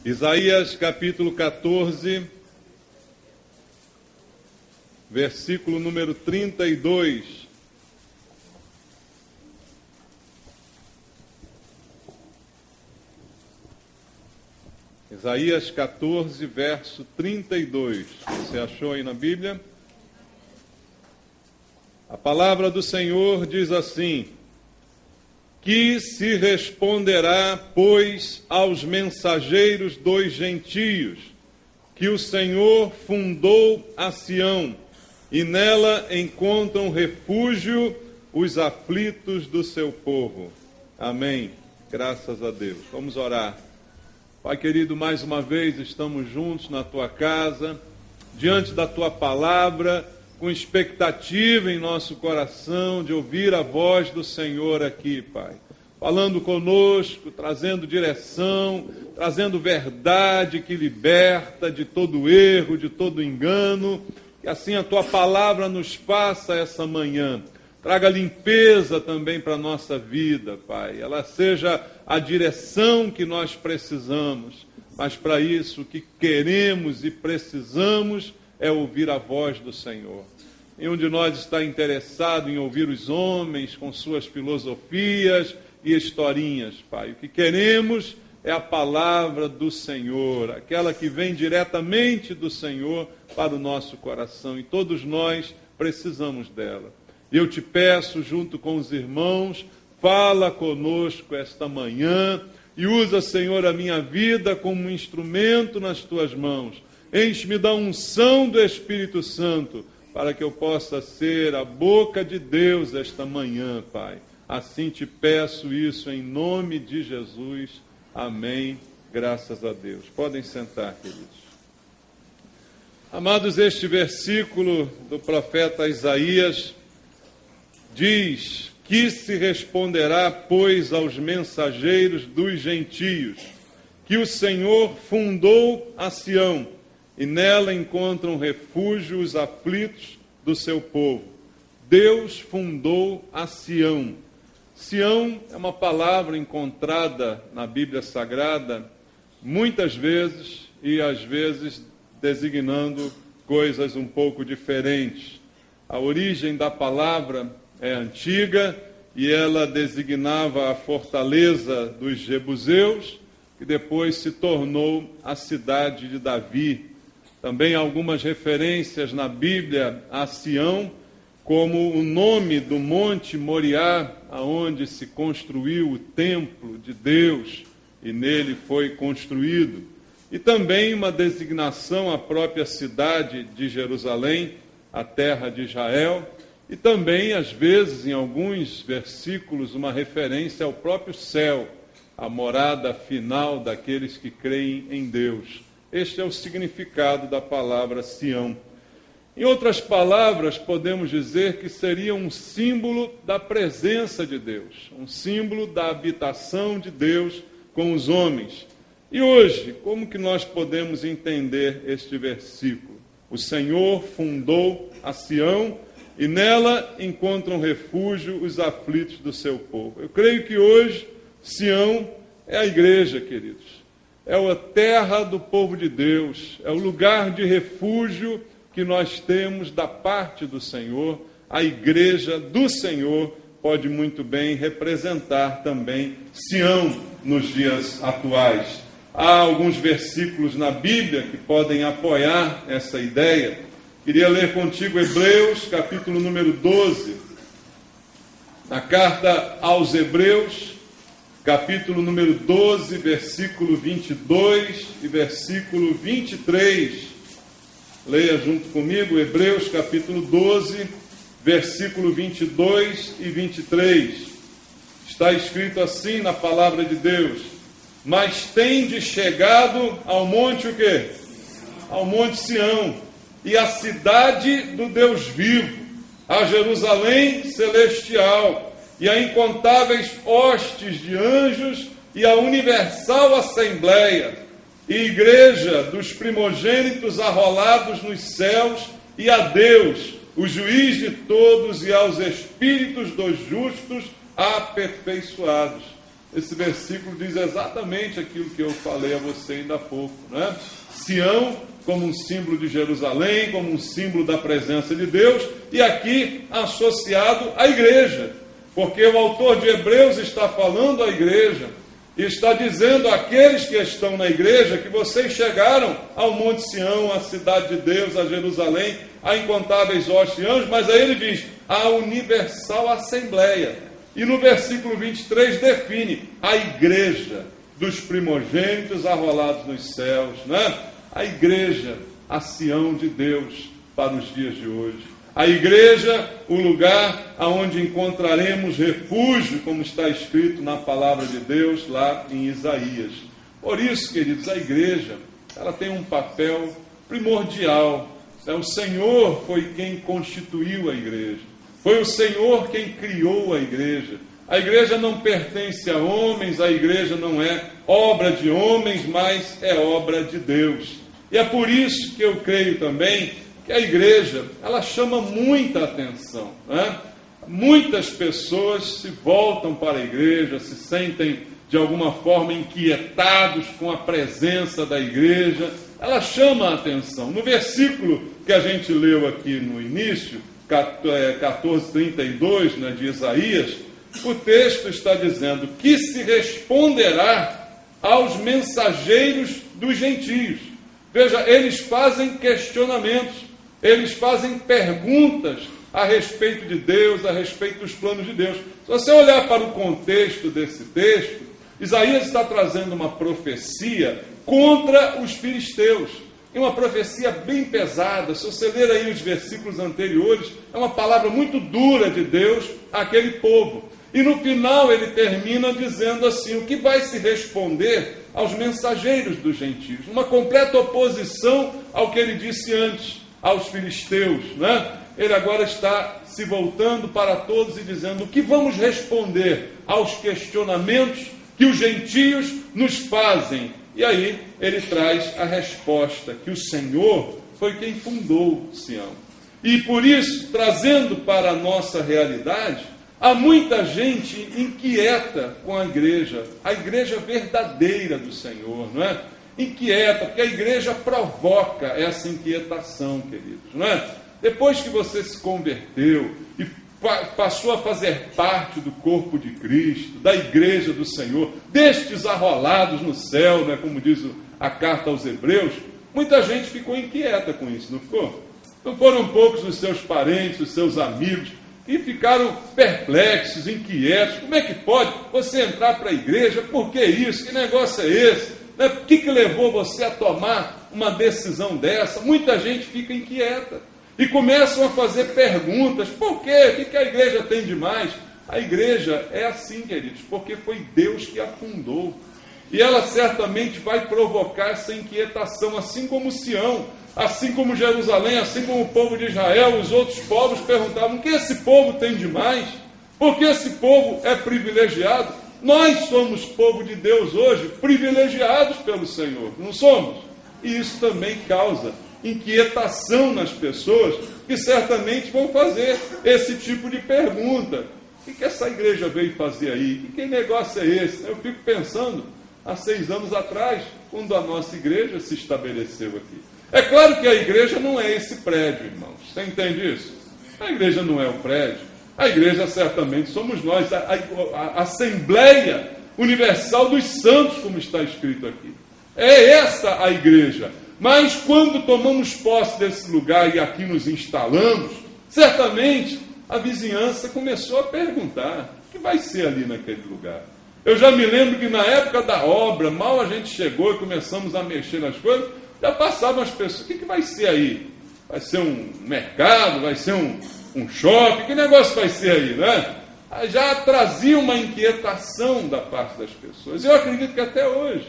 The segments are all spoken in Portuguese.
Isaías capítulo 14, versículo número 32. Isaías 14, verso 32. Você achou aí na Bíblia? A palavra do Senhor diz assim: que se responderá, pois, aos mensageiros dos gentios, que o Senhor fundou a Sião, e nela encontram refúgio os aflitos do seu povo. Amém. Graças a Deus. Vamos orar. Pai querido, mais uma vez estamos juntos na tua casa, diante da tua palavra, com expectativa em nosso coração de ouvir a voz do Senhor aqui, Pai. Falando conosco, trazendo direção, trazendo verdade que liberta de todo erro, de todo engano. Que assim a tua palavra nos faça essa manhã. Traga limpeza também para a nossa vida, Pai. Ela seja a direção que nós precisamos. Mas para isso, o que queremos e precisamos é ouvir a voz do Senhor. Nenhum de nós está interessado em ouvir os homens com suas filosofias e historinhas, Pai. O que queremos é a palavra do Senhor, aquela que vem diretamente do Senhor para o nosso coração. E todos nós precisamos dela. Eu te peço, junto com os irmãos, fala conosco esta manhã e usa, Senhor, a minha vida como um instrumento nas tuas mãos. Enche-me da unção do Espírito Santo, para que eu possa ser a boca de Deus esta manhã, Pai. Assim te peço isso em nome de Jesus. Amém. Graças a Deus. Podem sentar, queridos. Amados, este versículo do profeta Isaías diz: que se responderá, pois, aos mensageiros dos gentios, que o Senhor fundou a Sião, e nela encontram refúgio os aflitos do seu povo. Deus fundou a Sião. Sião é uma palavra encontrada na Bíblia Sagrada muitas vezes e às vezes designando coisas um pouco diferentes. A origem da palavra é antiga e ela designava a fortaleza dos jebuseus, que depois se tornou a cidade de Davi. Também algumas referências na Bíblia a Sião, como o nome do Monte Moriá, aonde se construiu o templo de Deus e nele foi construído. E também uma designação à própria cidade de Jerusalém, a terra de Israel, e também, às vezes, em alguns versículos, uma referência ao próprio céu, a morada final daqueles que creem em Deus. Este é o significado da palavra Sião. Em outras palavras, podemos dizer que seria um símbolo da presença de Deus, um símbolo da habitação de Deus com os homens. E hoje, como que nós podemos entender este versículo? O Senhor fundou a Sião e nela encontram refúgio os aflitos do seu povo. Eu creio que hoje Sião é a igreja, queridos. É a terra do povo de Deus, é o lugar de refúgio que nós temos da parte do Senhor. A igreja do Senhor pode muito bem representar também Sião nos dias atuais. Há alguns versículos na Bíblia que podem apoiar essa ideia. Queria ler contigo Hebreus, capítulo número 12. Na carta aos Hebreus, capítulo número 12, versículo 22 e versículo 23. Leia junto comigo, Hebreus capítulo 12, versículo 22 e 23. Está escrito assim na palavra de Deus: mas tendes chegado ao monte o quê? Ao monte Sião, e à cidade do Deus vivo, a Jerusalém celestial, e a incontáveis hostes de anjos, e a universal assembleia, e igreja dos primogênitos arrolados nos céus, e a Deus, o juiz de todos, e aos espíritos dos justos aperfeiçoados, esse versículo diz exatamente aquilo que eu falei a você ainda há pouco, né? Sião como um símbolo de Jerusalém, como um símbolo da presença de Deus, e aqui associado à igreja, porque o autor de Hebreus está falando à igreja, e está dizendo àqueles que estão na igreja que vocês chegaram ao Monte Sião, à cidade de Deus, a Jerusalém, a incontáveis hostes e anjos, mas aí ele diz, a universal assembleia. E no versículo 23 define a igreja dos primogênitos arrolados nos céus, né? A igreja, a Sião de Deus para os dias de hoje. A igreja, o lugar aonde encontraremos refúgio, como está escrito na palavra de Deus lá em Isaías. Por isso, queridos, a igreja, ela tem um papel primordial. O Senhor foi quem constituiu a igreja. Foi o Senhor quem criou a igreja. A igreja não pertence a homens, a igreja não é obra de homens, mas é obra de Deus. E é por isso que eu creio também que a igreja, ela chama muita atenção, né? Muitas pessoas se voltam para a igreja, se sentem de alguma forma inquietados com a presença da igreja. Ela chama a atenção. No versículo que a gente leu aqui no início, 14:32, né, de Isaías, o texto está dizendo que se responderá aos mensageiros dos gentios. Veja, eles fazem questionamentos, eles fazem perguntas a respeito de Deus, a respeito dos planos de Deus. Se você olhar para o contexto desse texto, Isaías está trazendo uma profecia contra os filisteus. É uma profecia bem pesada. Se você ler aí os versículos anteriores, é uma palavra muito dura de Deus àquele povo. E no final ele termina dizendo assim, o que vai se responder aos mensageiros dos gentios? Uma completa oposição ao que ele disse antes, aos filisteus, né? Ele agora está se voltando para todos e dizendo, o que vamos responder aos questionamentos que os gentios nos fazem? E aí ele traz a resposta, que o Senhor foi quem fundou Sião. E por isso, trazendo para a nossa realidade, há muita gente inquieta com a igreja verdadeira do Senhor, não é? Inquieta, porque a igreja provoca essa inquietação, queridos, não é? Depois que você se converteu e passou a fazer parte do corpo de Cristo, da igreja do Senhor, destes arrolados no céu, né, como diz a carta aos Hebreus, muita gente ficou inquieta com isso, não ficou? Não foram poucos os seus parentes, os seus amigos, que ficaram perplexos, inquietos. Como é que pode você entrar para a igreja? Por que isso? Que negócio é esse? Né? O que levou você a tomar uma decisão dessa? Muita gente fica inquieta. E começam a fazer perguntas, por quê? O que a igreja tem de mais? A igreja é assim, queridos, porque foi Deus que a fundou. E ela certamente vai provocar essa inquietação, assim como Sião, assim como Jerusalém, assim como o povo de Israel, os outros povos perguntavam, o que esse povo tem de mais? Por que esse povo é privilegiado? Nós somos povo de Deus hoje, privilegiados pelo Senhor, não somos? E isso também causa inquietação nas pessoas, que certamente vão fazer esse tipo de pergunta. O que essa igreja veio fazer aí? Que negócio é esse? Eu fico pensando, há 6 anos atrás, quando a nossa igreja se estabeleceu aqui. É claro que a igreja não é esse prédio, irmãos. Você entende isso? A igreja não é o prédio. A igreja certamente somos nós, a Assembleia Universal dos Santos, como está escrito aqui. É essa a igreja. Mas quando tomamos posse desse lugar e aqui nos instalamos, certamente a vizinhança começou a perguntar, o que vai ser ali naquele lugar? Eu já me lembro que na época da obra, mal a gente chegou e começamos a mexer nas coisas, já passavam as pessoas, o que vai ser aí? Vai ser um mercado? Vai ser um shopping? Que negócio vai ser aí, né? Já trazia uma inquietação da parte das pessoas. Eu acredito que até hoje,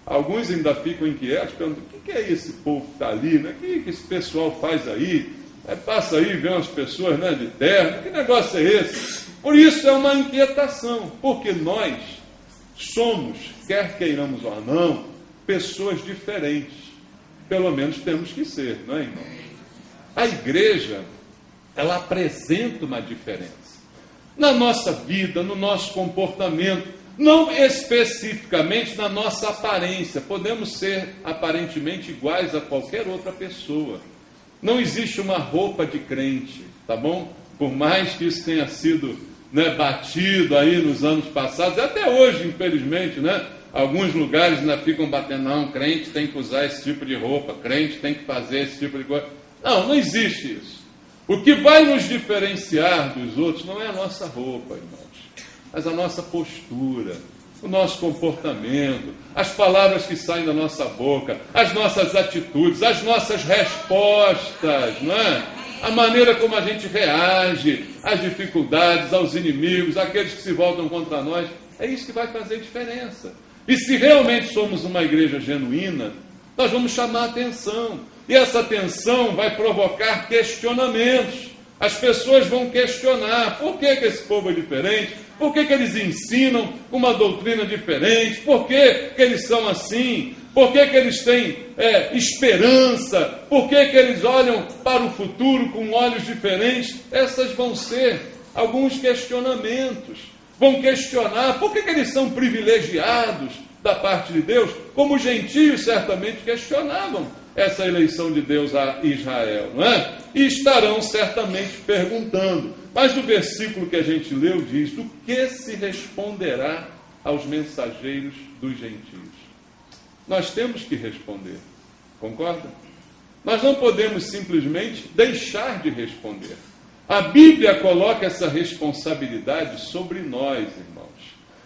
alguns ainda ficam inquietos, perguntam, o que é esse povo que está ali, né? O que esse pessoal faz aí? Passa aí, vê umas pessoas, né, de terno, que negócio é esse? Por isso é uma inquietação, porque nós somos, quer queiramos ou não, pessoas diferentes. Pelo menos temos que ser, não é, irmão? A igreja, ela apresenta uma diferença. Na nossa vida, no nosso comportamento, Não especificamente na nossa aparência, podemos ser aparentemente iguais a qualquer outra pessoa. Não existe uma roupa de crente, tá bom? Por mais que isso tenha sido, né, batido aí nos anos passados, até hoje, infelizmente, né? Alguns lugares ainda ficam batendo, não, crente tem que usar esse tipo de roupa, crente tem que fazer esse tipo de coisa. Não, não existe isso. O que vai nos diferenciar dos outros não é a nossa roupa, irmãos, mas a nossa postura, o nosso comportamento, as palavras que saem da nossa boca, as nossas atitudes, as nossas respostas, não é? A maneira como a gente reage às dificuldades, aos inimigos, àqueles que se voltam contra nós. É isso que vai fazer diferença. E se realmente somos uma igreja genuína, nós vamos chamar a atenção. E essa atenção vai provocar questionamentos. As pessoas vão questionar por que esse povo é diferente, por que eles ensinam uma doutrina diferente, por que eles são assim, por que eles têm esperança, por que eles olham para o futuro com olhos diferentes. Essas vão ser alguns questionamentos. Vão questionar por que eles são privilegiados da parte de Deus, como os gentios certamente questionavam essa eleição de Deus a Israel, não é? E estarão certamente perguntando. Mas o versículo que a gente leu diz: do que se responderá aos mensageiros dos gentios? Nós temos que responder, concorda? Nós não podemos simplesmente deixar de responder. A Bíblia coloca essa responsabilidade sobre nós, irmãos.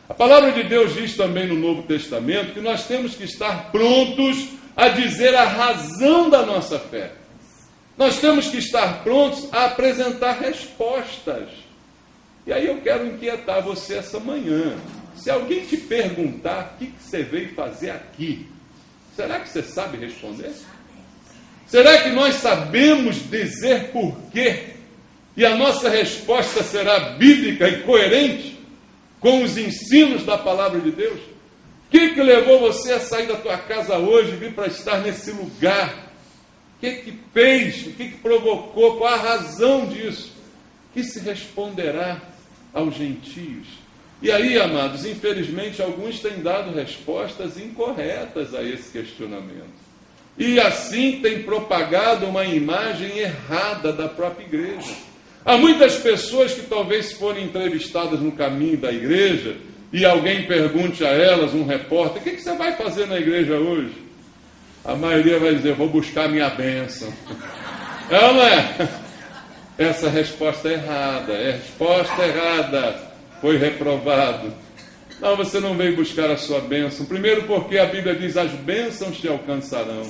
A palavra de Deus diz também no Novo Testamento que nós temos que estar prontos a dizer a razão da nossa fé. Nós temos que estar prontos a apresentar respostas. E aí eu quero inquietar você essa manhã. Se alguém te perguntar o que você veio fazer aqui, será que você sabe responder? Será que nós sabemos dizer por quê? E a nossa resposta será bíblica e coerente com os ensinos da palavra de Deus? O que levou você a sair da tua casa hoje e vir para estar nesse lugar? O que fez? O que provocou? Qual a razão disso? Que se responderá aos gentios? E aí, amados, infelizmente, alguns têm dado respostas incorretas a esse questionamento. E assim tem propagado uma imagem errada da própria igreja. Há muitas pessoas que talvez se forem entrevistadas no caminho da igreja e alguém pergunte a elas, um repórter, o que você vai fazer na igreja hoje? A maioria vai dizer, vou buscar minha bênção. É ou não é? Essa resposta é errada, é resposta errada, foi reprovado. Não, você não veio buscar a sua bênção. Primeiro porque a Bíblia diz, as bênçãos te alcançarão.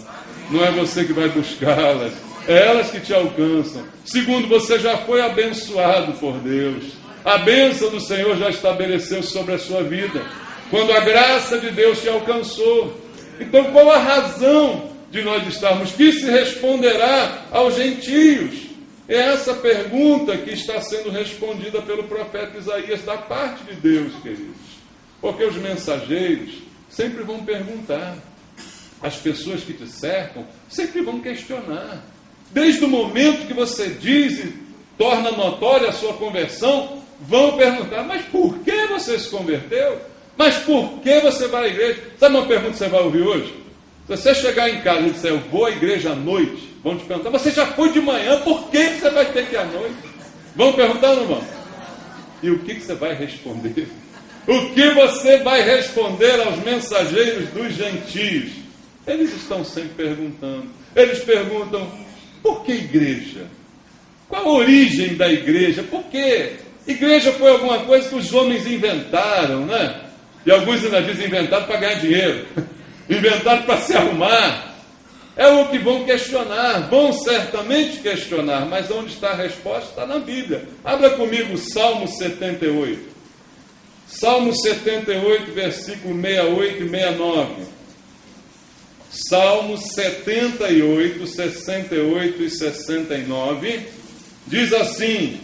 Não é você que vai buscá-las, é elas que te alcançam. Segundo, você já foi abençoado por Deus. A bênção do Senhor já estabeleceu sobre a sua vida, quando a graça de Deus te alcançou. Então, qual a razão de nós estarmos? Que se responderá aos gentios? É essa pergunta que está sendo respondida pelo profeta Isaías da parte de Deus, queridos. Porque os mensageiros sempre vão perguntar. As pessoas que te cercam sempre vão questionar. Desde o momento que você diz e torna notória a sua conversão, vão perguntar, mas por que você se converteu? Mas por que você vai à igreja? Sabe uma pergunta que você vai ouvir hoje? Se você chegar em casa e disser, eu vou à igreja à noite, vão te perguntar, você já foi de manhã, por que você vai ter que ir à noite? Vão perguntar ou não vão? E o que você vai responder? O que você vai responder aos mensageiros dos gentios? Eles estão sempre perguntando. Eles perguntam, por que igreja? Qual a origem da igreja? Por quê? Igreja foi alguma coisa que os homens inventaram, né? E alguns ainda dizem inventaram para ganhar dinheiro. Inventaram para se arrumar. É o que vão questionar. Vão certamente questionar. Mas onde está a resposta? Está na Bíblia. Abra comigo o Salmo 78. Salmo 78, versículo 68 e 69. Salmo 78, 68 e 69. Diz assim: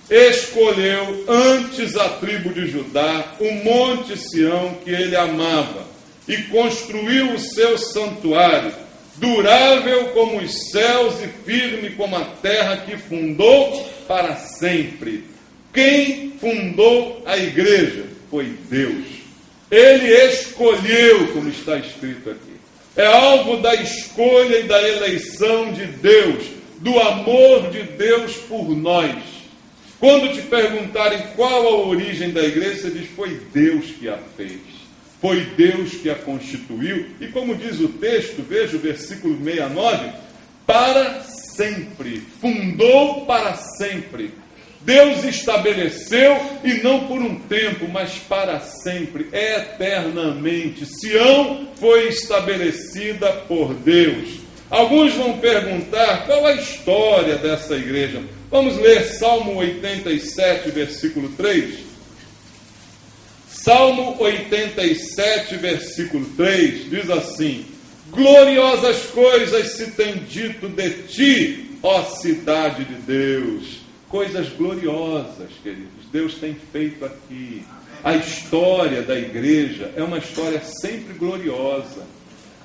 escolheu antes a tribo de Judá, o monte Sião que ele amava, e construiu o seu santuário, durável como os céus e firme como a terra que fundou para sempre. Quem fundou a igreja foi Deus. Ele escolheu, como está escrito aqui. É alvo da escolha e da eleição de Deus, do amor de Deus por nós. Quando te perguntarem qual a origem da igreja, você diz, foi Deus que a fez. Foi Deus que a constituiu. E como diz o texto, veja o versículo 69, para sempre. Fundou para sempre. Deus estabeleceu, e não por um tempo, mas para sempre, eternamente. Sião foi estabelecida por Deus. Alguns vão perguntar qual a história dessa igreja. Vamos ler Salmo 87, versículo 3. Salmo 87, versículo 3, diz assim: gloriosas coisas se tem dito de ti, ó cidade de Deus. Coisas gloriosas, queridos, Deus tem feito aqui. A história da igreja é uma história sempre gloriosa.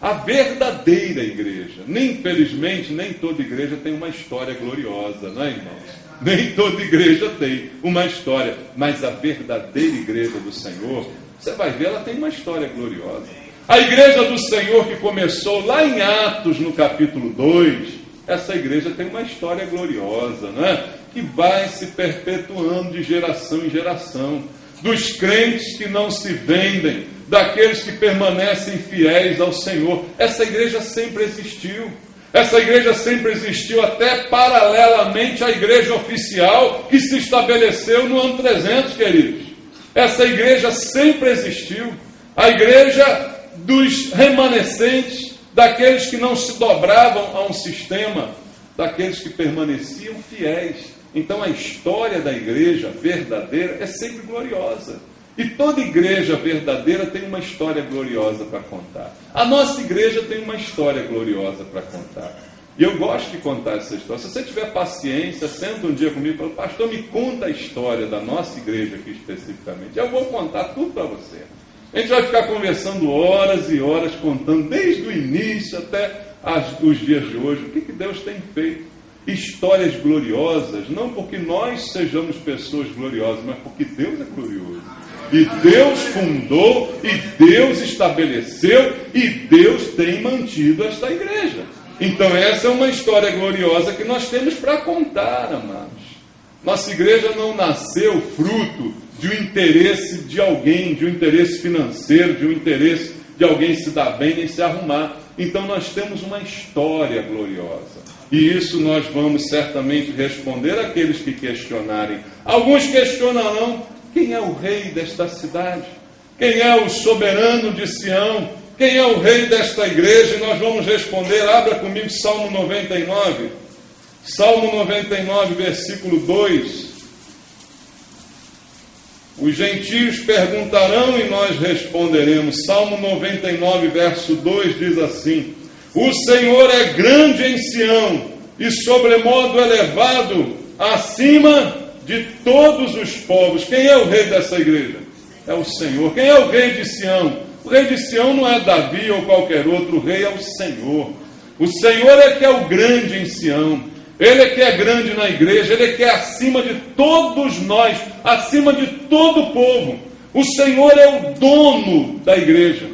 A verdadeira igreja, infelizmente, nem toda igreja tem uma história gloriosa, não é, irmãos? Nem toda igreja tem uma história, mas a verdadeira igreja do Senhor, você vai ver, ela tem uma história gloriosa. A igreja do Senhor que começou lá em Atos, no capítulo 2, essa igreja tem uma história gloriosa, não é? Que vai se perpetuando de geração em geração, dos crentes que não se vendem, daqueles que permanecem fiéis ao Senhor. Essa igreja sempre existiu. Essa igreja sempre existiu até paralelamente à igreja oficial que se estabeleceu no ano 300, queridos. Essa igreja sempre existiu. A igreja dos remanescentes, daqueles que não se dobravam a um sistema, daqueles que permaneciam fiéis. Então a história da igreja verdadeira é sempre gloriosa. E toda igreja verdadeira tem uma história gloriosa para contar. A nossa igreja tem uma história gloriosa para contar. E eu gosto de contar essa história. Se você tiver paciência, senta um dia comigo e fala, pastor, me conta a história da nossa igreja aqui especificamente. Eu vou contar tudo para você. A gente vai ficar conversando horas e horas, contando desde o início até os dias de hoje, o que Deus tem feito. Histórias gloriosas, não porque nós sejamos pessoas gloriosas, mas porque Deus é glorioso. E Deus fundou, e Deus estabeleceu, e Deus tem mantido esta igreja. Então essa é uma história gloriosa que nós temos para contar, amados. Nossa igreja não nasceu fruto de um interesse de alguém, de um interesse financeiro, de um interesse de alguém se dar bem nem se arrumar. Então nós temos uma história gloriosa. E isso nós vamos certamente responder àqueles que questionarem. Alguns questionarão, quem é o rei desta cidade? Quem é o soberano de Sião? Quem é o rei desta igreja? E nós vamos responder, abra comigo Salmo 99. Salmo 99, versículo 2. Os gentios perguntarão e nós responderemos. Salmo 99, verso 2 diz assim: o Senhor é grande em Sião e sobremodo elevado acima de todos os povos. Quem é o rei dessa igreja? É o Senhor. Quem é o rei de Sião? O rei de Sião não é Davi ou qualquer outro, o rei é o Senhor. O Senhor é que é o grande em Sião. Ele é que é grande na igreja, Ele é que é acima de todos nós, acima de todo o povo. O Senhor é o dono da igreja.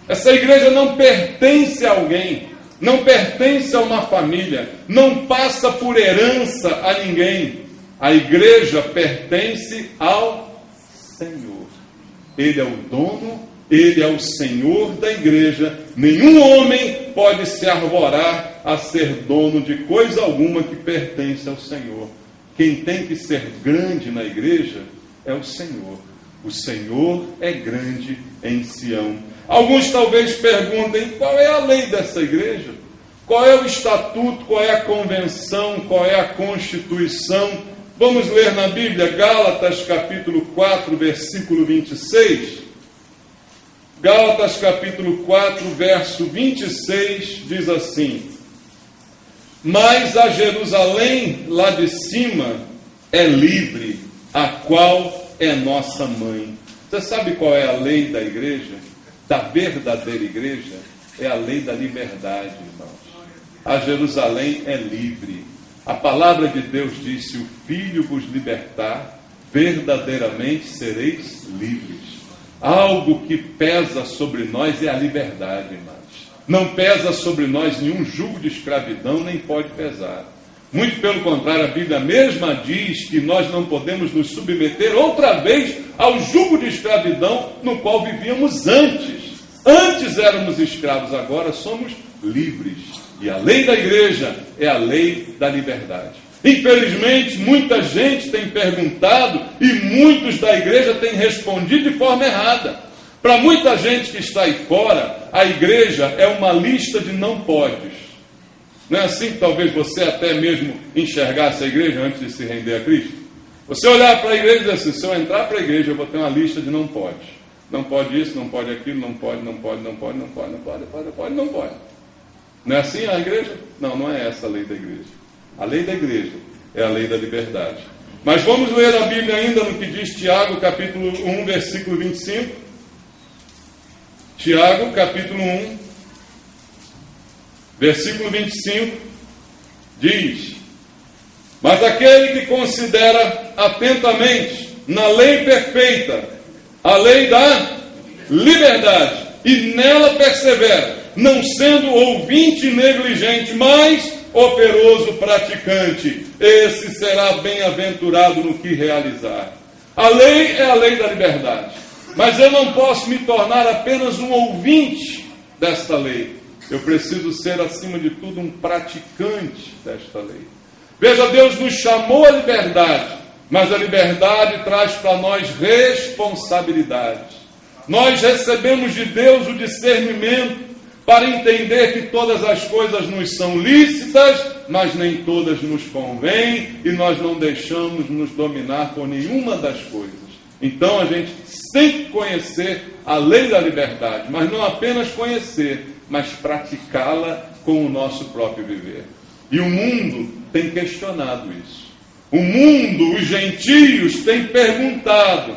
Essa igreja não pertence a alguém, não pertence a uma família, não passa por herança a ninguém. A igreja pertence ao Senhor. Ele é o dono, Ele é o Senhor da igreja. Nenhum homem pode se arvorar a ser dono de coisa alguma que pertence ao Senhor. Quem tem que ser grande na igreja é o Senhor. O Senhor é grande em Sião. Alguns talvez perguntem, qual é a lei dessa igreja? Qual é o estatuto, qual é a convenção, qual é a constituição? Vamos ler na Bíblia, Gálatas capítulo 4, versículo 26. Gálatas capítulo 4, verso 26, diz assim: mas a Jerusalém lá de cima é livre, a qual é nossa mãe. Você sabe qual é a lei da igreja? Da verdadeira igreja? É a lei da liberdade, irmãos. A Jerusalém é livre. A palavra de Deus diz: se o Filho vos libertar, verdadeiramente sereis livres. algo que pesa sobre nós é a liberdade, irmãos. Não pesa sobre nós nenhum jugo de escravidão, nem pode pesar. Muito pelo contrário, a Bíblia mesma diz que nós não podemos nos submeter outra vez ao jugo de escravidão no qual vivíamos antes. Antes éramos escravos, agora somos livres. E a lei da igreja é a lei da liberdade. Infelizmente, muita gente tem perguntado e muitos da igreja têm respondido de forma errada. Para muita gente que está aí fora, a igreja é uma lista de não podes. Não é assim que talvez você até mesmo enxergasse a igreja antes de se render a Cristo? Você olhar para a igreja e dizer assim, se eu entrar para a igreja, eu vou ter uma lista de não podes. Não pode isso, não pode aquilo, não pode, não pode, não pode, não pode, não pode, não pode, não pode, não pode. Não é assim a igreja? Não, não é essa a lei da igreja. A lei da igreja é a lei da liberdade. Mas vamos ler a Bíblia ainda no que diz Tiago, capítulo 1, versículo 25. Tiago, capítulo 1, versículo 25, diz: mas aquele que considera atentamente na lei perfeita, a lei da liberdade, e nela persevera, não sendo ouvinte negligente, mas operoso praticante, esse será bem-aventurado no que realizar. A lei é a lei da liberdade, mas eu não posso me tornar apenas um ouvinte desta lei. Eu preciso ser, acima de tudo, um praticante desta lei. Veja, Deus nos chamou à liberdade, mas a liberdade traz para nós responsabilidades. Nós recebemos de Deus o discernimento para entender que todas as coisas nos são lícitas, mas nem todas nos convêm, e nós não deixamos nos dominar por nenhuma das coisas. Então a gente tem que conhecer a lei da liberdade, mas não apenas conhecer, mas praticá-la com o nosso próprio viver. E o mundo tem questionado isso. O mundo, os gentios, têm perguntado: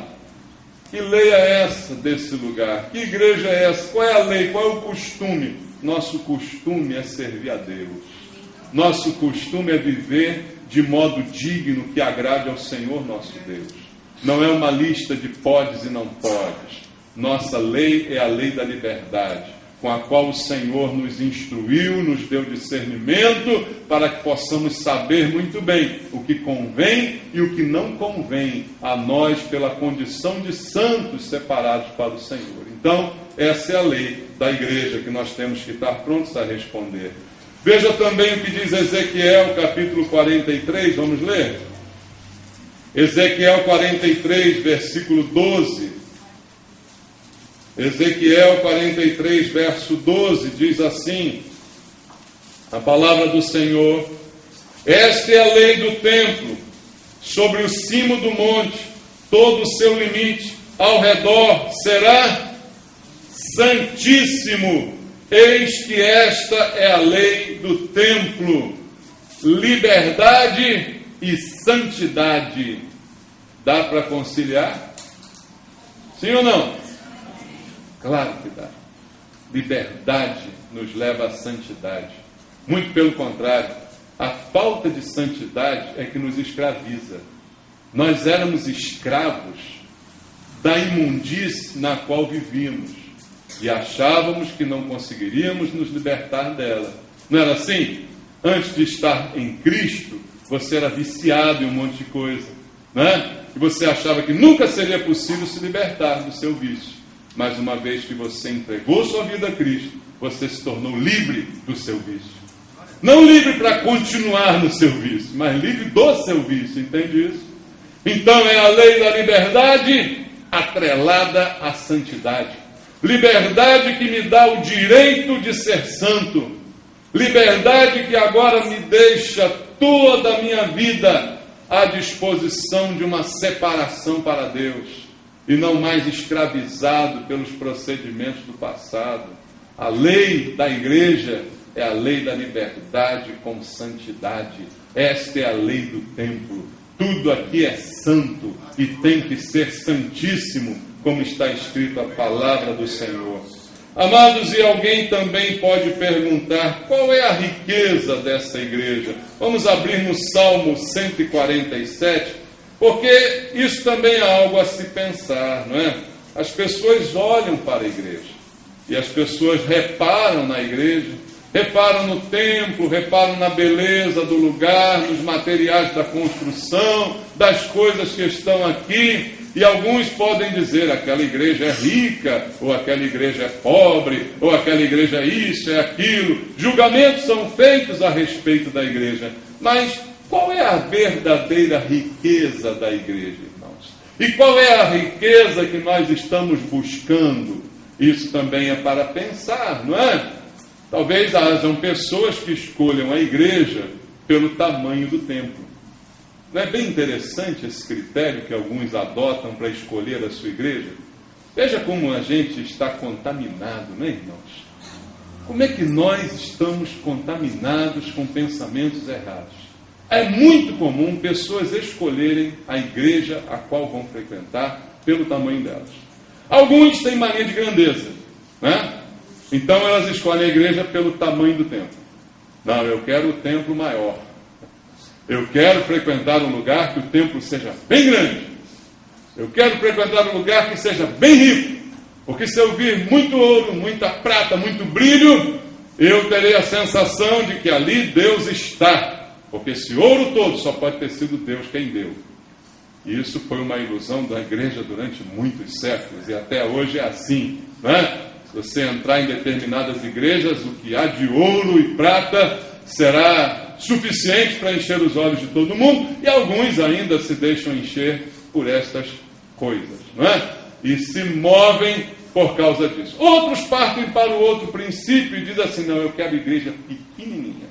que lei é essa desse lugar? Que igreja é essa? Qual é a lei? Qual é o costume? Nosso costume é servir a Deus. Nosso costume é viver de modo digno que agrade ao Senhor nosso Deus. Não é uma lista de podes e não podes. Nossa lei é a lei da liberdade, com a qual o Senhor nos instruiu, nos deu discernimento, para que possamos saber muito bem o que convém e o que não convém a nós pela condição de santos separados para o Senhor. Então, essa é a lei da igreja que nós temos que estar prontos a responder. Veja também o que diz Ezequiel, capítulo 43, vamos ler? Ezequiel 43, versículo 12. Ezequiel 43, verso 12, diz assim, a palavra do Senhor: esta é a lei do templo, sobre o cimo do monte, todo o seu limite ao redor será santíssimo. Eis que esta é a lei do templo, liberdade e santidade. Dá para conciliar? Sim ou não? Claro que dá. Liberdade nos leva à santidade. Muito pelo contrário, a falta de santidade é que nos escraviza. Nós éramos escravos da imundície na qual vivíamos e achávamos que não conseguiríamos nos libertar dela. Não era assim? Antes de estar em Cristo, você era viciado em um monte de coisa, não é? E você achava que nunca seria possível se libertar do seu vício. Mas uma vez que você entregou sua vida a Cristo, você se tornou livre do seu vício. Não livre para continuar no seu vício, mas livre do seu vício, entende isso? Então é a lei da liberdade atrelada à santidade. Liberdade que me dá o direito de ser santo. Liberdade que agora me deixa toda a minha vida à disposição de uma separação para Deus. E não mais escravizado pelos procedimentos do passado. A lei da igreja é a lei da liberdade com santidade. Esta é a lei do templo. Tudo aqui é santo e tem que ser santíssimo, como está escrito a palavra do Senhor. Amados, e alguém também pode perguntar: qual é a riqueza dessa igreja? Vamos abrir no Salmo 147, porque isso também é algo a se pensar, não é? as pessoas olham para a igreja. E as pessoas reparam na igreja, reparam no templo, reparam na beleza do lugar, nos materiais da construção, das coisas que estão aqui. E alguns podem dizer, aquela igreja é rica, ou aquela igreja é pobre, ou aquela igreja é isso, é aquilo. Julgamentos são feitos a respeito da igreja. Mas qual é a verdadeira riqueza da igreja, irmãos? E qual é a riqueza que nós estamos buscando? Isso também é para pensar, não é? Talvez hajam pessoas que escolham a igreja pelo tamanho do templo. Não é bem interessante esse critério que alguns adotam para escolher a sua igreja? Veja como a gente está contaminado, não é, irmãos? Como é que nós estamos contaminados com pensamentos errados? É muito comum pessoas escolherem a igreja a qual vão frequentar pelo tamanho delas. Alguns têm mania de grandeza, né? Então elas escolhem a igreja pelo tamanho do templo. Não, eu quero o templo maior. Eu quero frequentar um lugar que o templo seja bem grande. Eu quero frequentar um lugar que seja bem rico. Porque se eu vir muito ouro, muita prata, muito brilho, eu terei a sensação de que ali Deus está. Porque esse ouro todo só pode ter sido Deus quem deu. E isso foi uma ilusão da igreja durante muitos séculos. E até hoje é assim, né? Se você entrar em determinadas igrejas, o que há de ouro e prata será suficiente para encher os olhos de todo mundo, e alguns ainda se deixam encher por estas coisas, não é? E se movem por causa disso. Outros partem para o outro princípio e dizem assim, não, eu quero igreja pequenininha.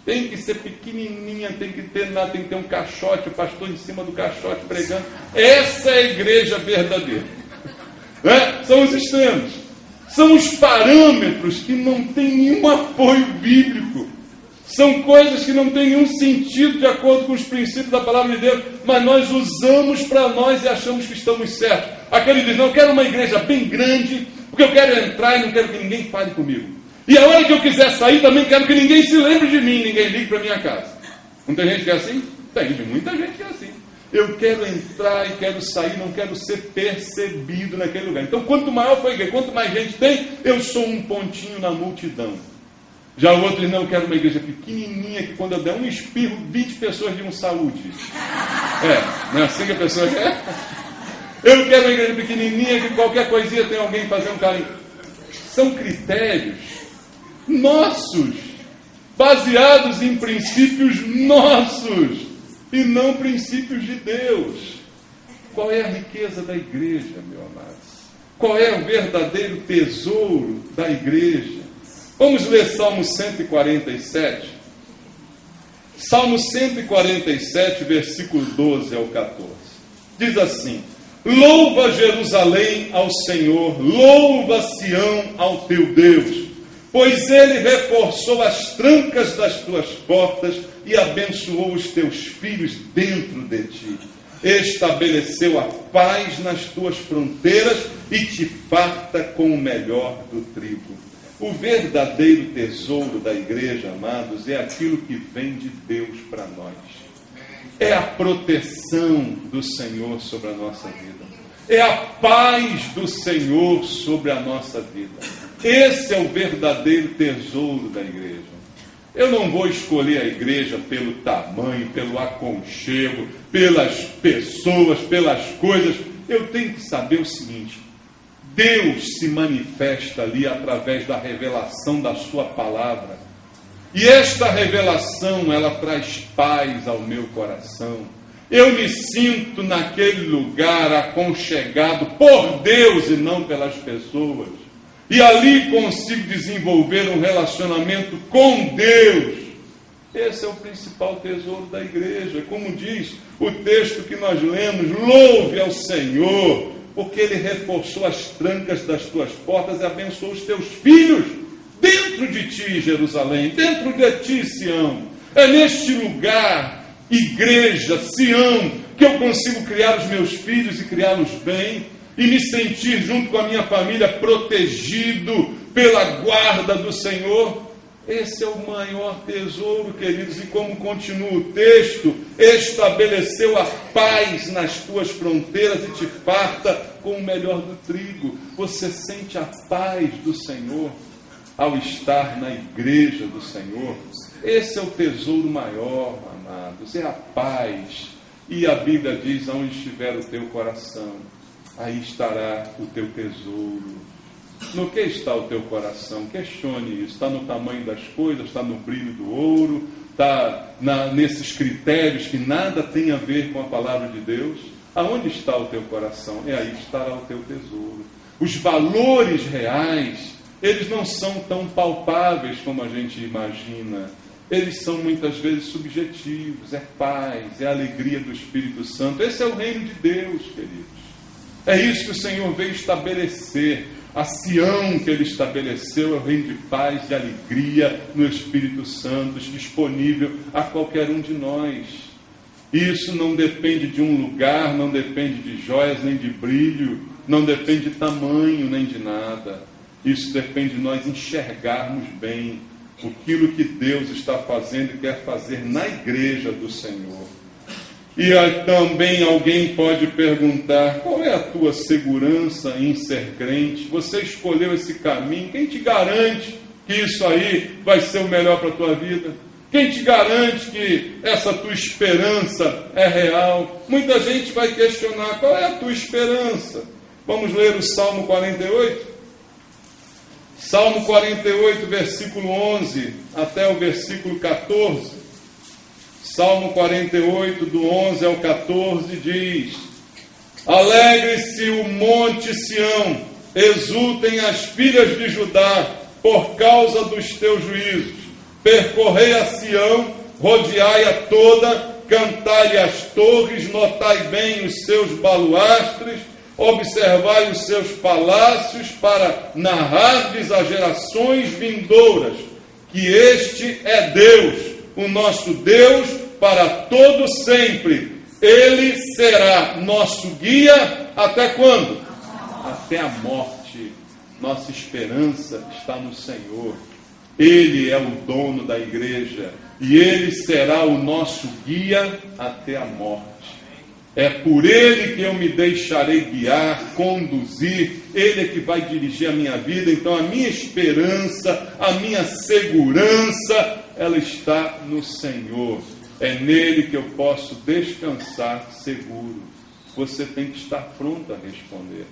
Tem que ser pequenininha, tem que ter um caixote, o pastor em cima do caixote pregando. Essa é a igreja verdadeira. Não é? São os extremos. São os parâmetros que não têm nenhum apoio bíblico. São coisas que não têm nenhum sentido de acordo com os princípios da palavra de Deus, mas nós usamos para nós e achamos que estamos certos. Aquele diz, não, eu quero uma igreja bem grande, porque eu quero entrar e não quero que ninguém fale comigo. E a hora que eu quiser sair, também quero que ninguém se lembre de mim, ninguém ligue para minha casa. Não tem gente que é assim? Tem, muita gente que é assim. Eu quero entrar e quero sair, não quero ser percebido naquele lugar. Então, quanto maior for a igreja, quanto mais gente tem, eu sou um pontinho na multidão. Já o outro diz, não, eu quero uma igreja pequenininha, que quando eu der um espirro, 20 pessoas digam saúde. Não é assim que a pessoa quer? Eu quero uma igreja pequenininha, que qualquer coisinha tem alguém fazer um carinho. São critérios nossos, baseados em princípios nossos, e não princípios de Deus. Qual é a riqueza da igreja, meu amado? Qual é o verdadeiro tesouro da igreja? Vamos ler Salmo 147. Salmo 147, versículo 12 ao 14. Diz assim, louva Jerusalém ao Senhor, louva Sião ao teu Deus, pois ele reforçou as trancas das tuas portas e abençoou os teus filhos dentro de ti. Estabeleceu a paz nas tuas fronteiras e te farta com o melhor do trigo. O verdadeiro tesouro da igreja, amados, é aquilo que vem de Deus para nós. É a proteção do Senhor sobre a nossa vida. É a paz do Senhor sobre a nossa vida. Esse é o verdadeiro tesouro da igreja. Eu não vou escolher a igreja pelo tamanho, pelo aconchego, pelas pessoas, pelas coisas. Eu tenho que saber o seguinte: Deus se manifesta ali através da revelação da sua palavra. E esta revelação, ela traz paz ao meu coração. Eu me sinto naquele lugar aconchegado por Deus e não pelas pessoas. E ali consigo desenvolver um relacionamento com Deus. Esse é o principal tesouro da igreja. Como diz o texto que nós lemos, louve ao Senhor, porque Ele reforçou as trancas das tuas portas e abençoou os teus filhos dentro de ti, Jerusalém, dentro de ti, Sião. É neste lugar, igreja, Sião, que eu consigo criar os meus filhos e criá-los bem, e me sentir junto com a minha família protegido pela guarda do Senhor. Esse é o maior tesouro, queridos, e como continua o texto, estabeleceu a paz nas tuas fronteiras e te farta com o melhor do trigo. Você sente a paz do Senhor ao estar na igreja do Senhor. Esse é o tesouro maior, amados, é a paz. E a Bíblia diz: aonde estiver o teu coração, aí estará o teu tesouro. No que está o teu coração? Questione isso. Está no tamanho das coisas? Está no brilho do ouro? Está nesses critérios que nada tem a ver com a palavra de Deus? Aonde está o teu coração? É aí que estará o teu tesouro. Os valores reais, eles não são tão palpáveis como a gente imagina. Eles são muitas vezes subjetivos. É paz, é alegria do Espírito Santo. Esse é o reino de Deus, queridos. É isso que o Senhor veio estabelecer. A Sião que Ele estabeleceu é o reino de paz e alegria no Espírito Santo, disponível a qualquer um de nós. Isso não depende de um lugar, não depende de joias, nem de brilho, não depende de tamanho, nem de nada. Isso depende de nós enxergarmos bem aquilo que Deus está fazendo e quer fazer na igreja do Senhor. E também alguém pode perguntar: qual é a tua segurança em ser crente? Você escolheu esse caminho, quem te garante que isso aí vai ser o melhor para a tua vida? Quem te garante que essa tua esperança é real? Muita gente vai questionar: qual é a tua esperança? Vamos ler o Salmo 48? Salmo 48, versículo 11 até o versículo 14. Salmo 48, do 11 ao 14, diz: alegre-se o monte Sião, exultem as filhas de Judá, por causa dos teus juízos. Percorrei a Sião, rodeai-a toda, cantai-lhe as torres, notai bem os seus baluastres, observai os seus palácios, para narrar-lhes as gerações vindouras, que este é Deus, o nosso Deus, para todo sempre. Ele será nosso guia até quando? Até a morte. Nossa esperança está no Senhor. Ele é o dono da igreja e Ele será o nosso guia até a morte. É por Ele que eu me deixarei guiar, conduzir. Ele é que vai dirigir a minha vida. Então a minha esperança, a minha segurança, ela está no Senhor. É nele que eu posso descansar seguro. Você tem que estar pronto a responder,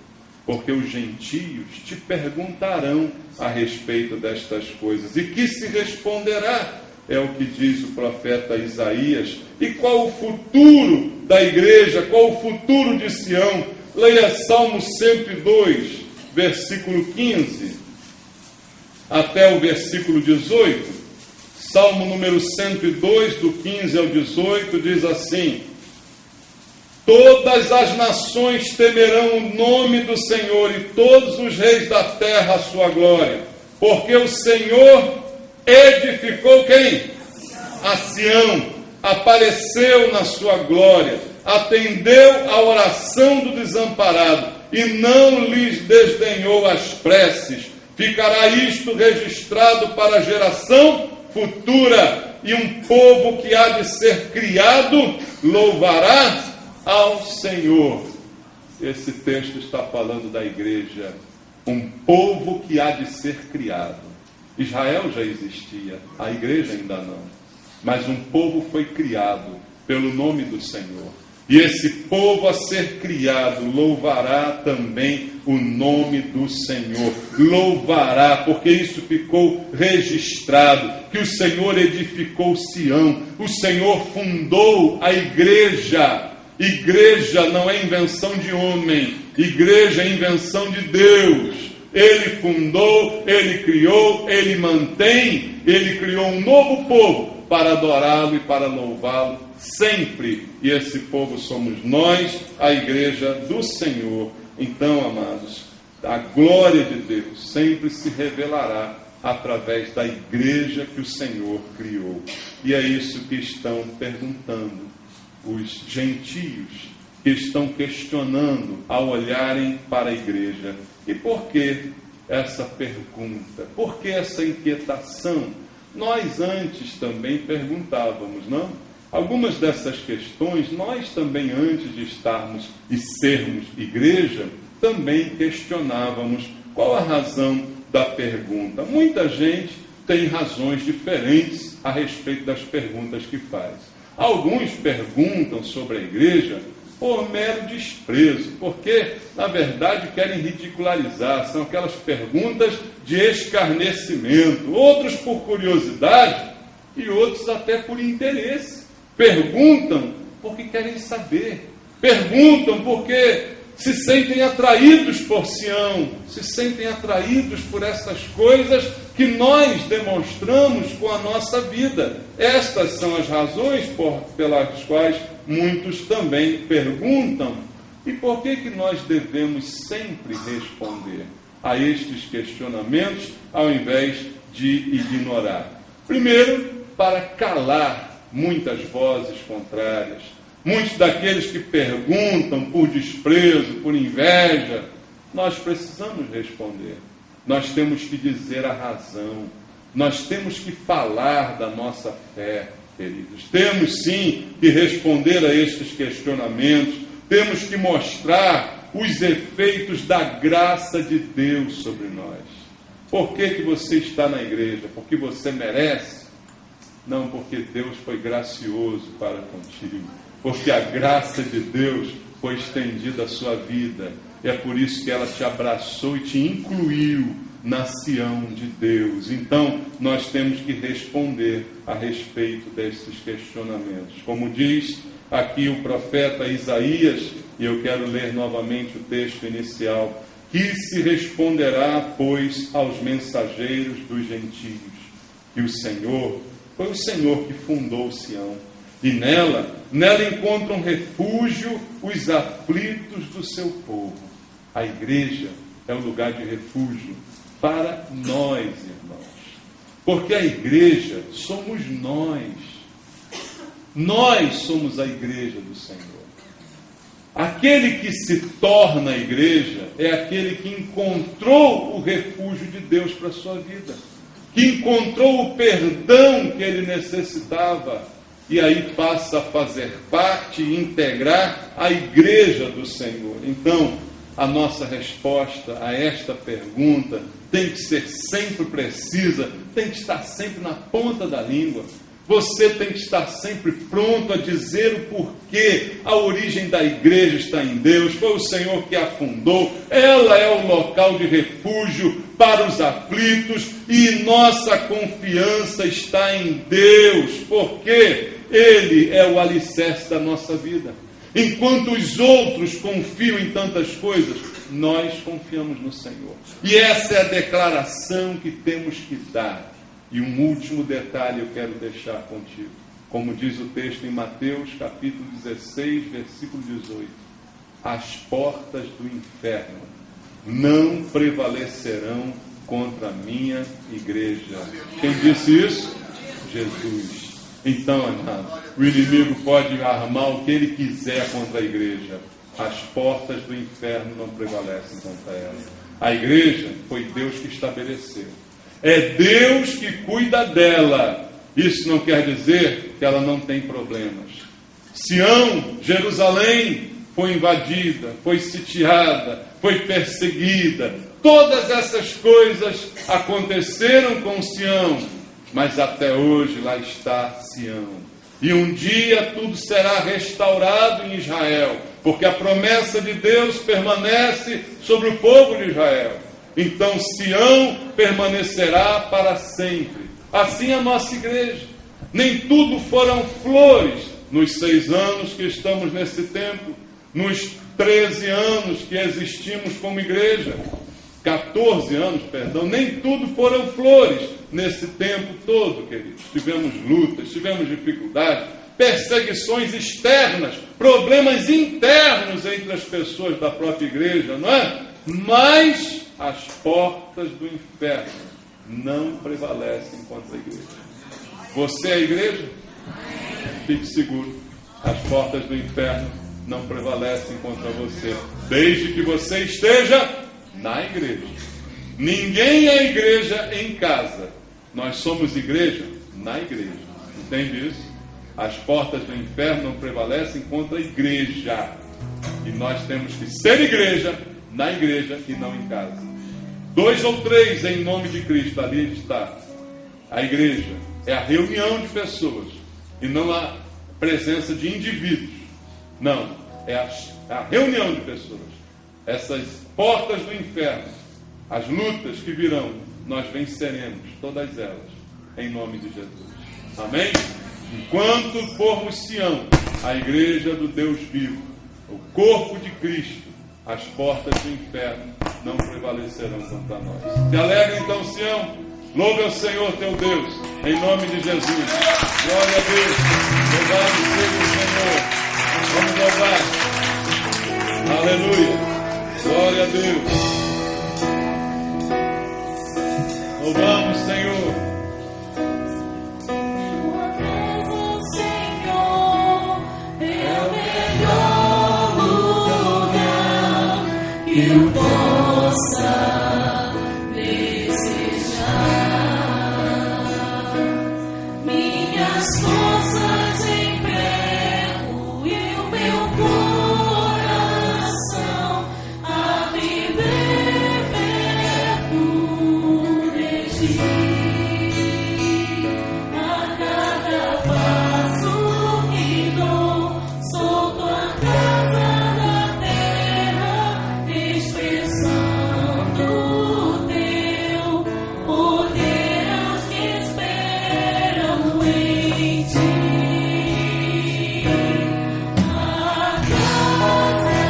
porque os gentios te perguntarão a respeito destas coisas. E que se responderá? É o que diz o profeta Isaías. E qual o futuro da igreja? Qual o futuro de Sião? Leia Salmo 102, versículo 15, até o versículo 18. Salmo número 102, do 15 ao 18, diz assim: todas as nações temerão o nome do Senhor, e todos os reis da terra a sua glória, porque o Senhor edificou quem? A Sião, apareceu na sua glória, atendeu à oração do desamparado, e não lhes desdenhou as preces. Ficará isto registrado para a geração futura, e um povo que há de ser criado louvará ao Senhor. Esse texto está falando da igreja, um povo que há de ser criado. Israel já existia, a igreja ainda não, mas um povo foi criado pelo nome do Senhor. E esse povo a ser criado louvará também o nome do Senhor. Louvará, porque isso ficou registrado, que o Senhor edificou Sião, o Senhor fundou a igreja. Igreja não é invenção de homem, igreja é invenção de Deus. Ele fundou, Ele criou, Ele mantém, Ele criou um novo povo para adorá-lo e para louvá-lo sempre. E esse povo somos nós, a igreja do Senhor. Então, amados, a glória de Deus sempre se revelará através da igreja que o Senhor criou. E é isso que estão perguntando os gentios, que estão questionando ao olharem para a igreja. E por que essa pergunta? Por que essa inquietação? Nós antes também perguntávamos, não? Algumas dessas questões, nós também antes de estarmos e sermos igreja, também questionávamos qual a razão da pergunta. Muita gente tem razões diferentes a respeito das perguntas que faz. Alguns perguntam sobre a igreja por mero desprezo, porque, na verdade, querem ridicularizar. São aquelas perguntas de escarnecimento. Outros por curiosidade e outros até por interesse. Perguntam porque querem saber. Perguntam porque se sentem atraídos por Sião, se sentem atraídos por essas coisas que nós demonstramos com a nossa vida. Estas são as razões pelas quais muitos também perguntam. E por que nós devemos sempre responder a estes questionamentos ao invés de ignorar? Primeiro, para calar muitas vozes contrárias. Muitos daqueles que perguntam por desprezo, por inveja, nós precisamos responder. Nós temos que dizer a razão. Nós temos que falar da nossa fé, queridos. Temos sim que responder a estes questionamentos. Temos que mostrar os efeitos da graça de Deus sobre nós. Por que você está na igreja? Porque você merece? Não, porque Deus foi gracioso para contigo. Porque a graça de Deus foi estendida à sua vida. É por isso que ela te abraçou e te incluiu na Sião de Deus. Então, nós temos que responder a respeito desses questionamentos. Como diz aqui o profeta Isaías, e eu quero ler novamente o texto inicial: que se responderá, pois, aos mensageiros dos gentios? Que o Senhor, foi o Senhor que fundou Sião. E nela encontram refúgio os aflitos do seu povo. A igreja é um lugar de refúgio para nós, irmãos. Porque a igreja somos nós. Nós somos a igreja do Senhor. Aquele que se torna a igreja é aquele que encontrou o refúgio de Deus para a sua vida. Que encontrou o perdão que ele necessitava. E aí passa a fazer parte e integrar a igreja do Senhor. Então, a nossa resposta a esta pergunta tem que ser sempre precisa, tem que estar sempre na ponta da língua. Você tem que estar sempre pronto a dizer o porquê. A origem da igreja está em Deus, foi o Senhor que a fundou, ela é o local de refúgio para os aflitos e nossa confiança está em Deus, porque Ele é o alicerce da nossa vida. Enquanto os outros confiam em tantas coisas, nós confiamos no Senhor. E essa é a declaração que temos que dar. E um último detalhe eu quero deixar contigo. Como diz o texto em Mateus, capítulo 16, versículo 18. As portas do inferno não prevalecerão contra a minha igreja. Quem disse isso? Jesus. Então, amado, o inimigo pode armar o que ele quiser contra a igreja. As portas do inferno não prevalecem contra ela. A igreja foi Deus que estabeleceu. É Deus que cuida dela. Isso não quer dizer que ela não tem problemas. Sião, Jerusalém, foi invadida, foi sitiada, foi perseguida. Todas essas coisas aconteceram com Sião, mas até hoje lá está Sião. E um dia tudo será restaurado em Israel, porque a promessa de Deus permanece sobre o povo de Israel. Então Sião permanecerá para sempre. Assim a nossa igreja. Nem tudo foram flores nos 6 anos que estamos nesse tempo, nos 13 anos que existimos como igreja, 14 anos, perdão, nem tudo foram flores nesse tempo todo, queridos. Tivemos lutas, tivemos dificuldades, perseguições externas, problemas internos entre as pessoas da própria igreja, não é? Mas as portas do inferno não prevalecem contra a igreja. Você é a igreja? Fique seguro. As portas do inferno não prevalecem contra você, desde que você esteja na igreja. Ninguém é igreja em casa. Nós somos igreja na igreja. Entende isso? As portas do inferno não prevalecem contra a igreja. E nós temos que ser igreja na igreja e não em casa. 2 ou 3 em nome de Cristo, ali está. A igreja é a reunião de pessoas e não a presença de indivíduos. Não, é a reunião de pessoas. Essas portas do inferno, as lutas que virão, nós venceremos todas elas, em nome de Jesus. Amém? Enquanto formos Sião, a igreja do Deus vivo, o corpo de Cristo, as portas do inferno não prevalecerão contra nós. Te alegra então, Sião. Louve ao Senhor teu Deus, em nome de Jesus. Glória a Deus. Louvado seja o Senhor. Vamos louvar. Aleluia. Glória a Deus. Louvamos, Senhor. Eu possa desejar, minhas forças emprego e o meu coração a viver perto de ti. A cada passo que dou, sou tua casa da terra, expressando teu poder aos que esperam em ti. A casa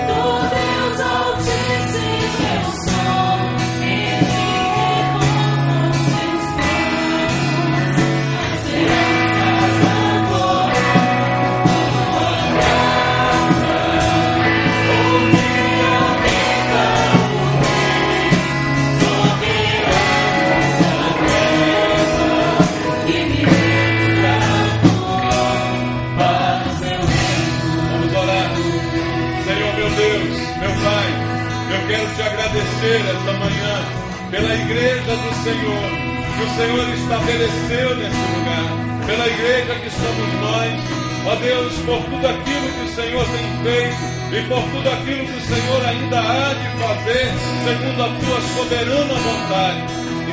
do Deus Altíssimo eu sou, entre repousam seus passos, as crianças agora. Vamos orar. Senhor, meu Deus, meu Pai, eu quero te agradecer esta manhã pela igreja do Senhor, que o Senhor estabeleceu nesse lugar, pela igreja que somos nós, ó Deus, por tudo aquilo que o Senhor tem feito e por tudo aquilo que o Senhor ainda há de fazer, segundo a tua soberana vontade.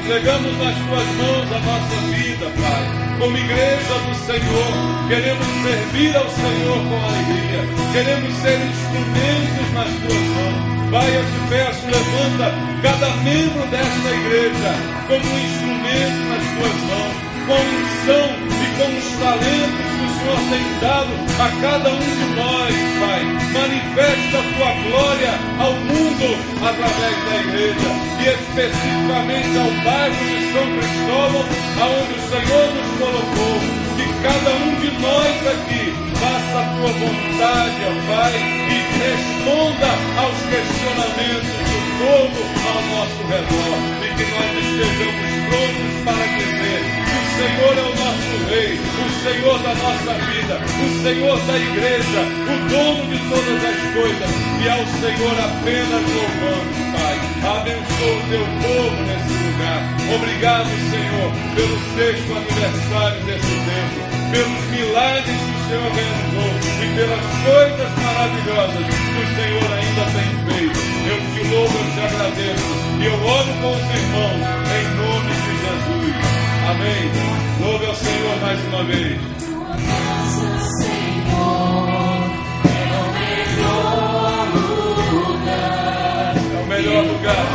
Entregamos nas tuas mãos a nossa vida, Pai. Como igreja do Senhor, queremos servir ao Senhor com alegria. Queremos ser instrumentos nas tuas mãos. Pai, eu te peço, levanta cada membro desta igreja como um instrumento nas tuas mãos, com a unção e com os talentos que o Senhor tem dado a cada um de nós, Pai. Manifesta a tua glória ao mundo através da igreja e especificamente ao bairro de São Cristóvão, aonde o Senhor nos colocou. Que cada um de nós aqui faça a tua vontade, ó Pai, e responda aos questionamentos do povo ao nosso redor, e que nós estejamos prontos para dizer que o Senhor é o nosso Rei, o Senhor da nossa vida, o Senhor da igreja, o dono de todas as coisas, e ao Senhor apenas louvamos, Pai. Abençoa o teu povo nesse lugar. Obrigado, Senhor, pelo 6º aniversário desse tempo, pelos milagres que o Senhor realizou e pelas coisas maravilhosas que o Senhor ainda tem feito. Eu te louvo, eu te agradeço e eu oro com os irmãos em nome de Jesus. Amém. Louve ao Senhor mais uma vez. Tua casa, Senhor, é o melhor lugar. É o melhor lugar.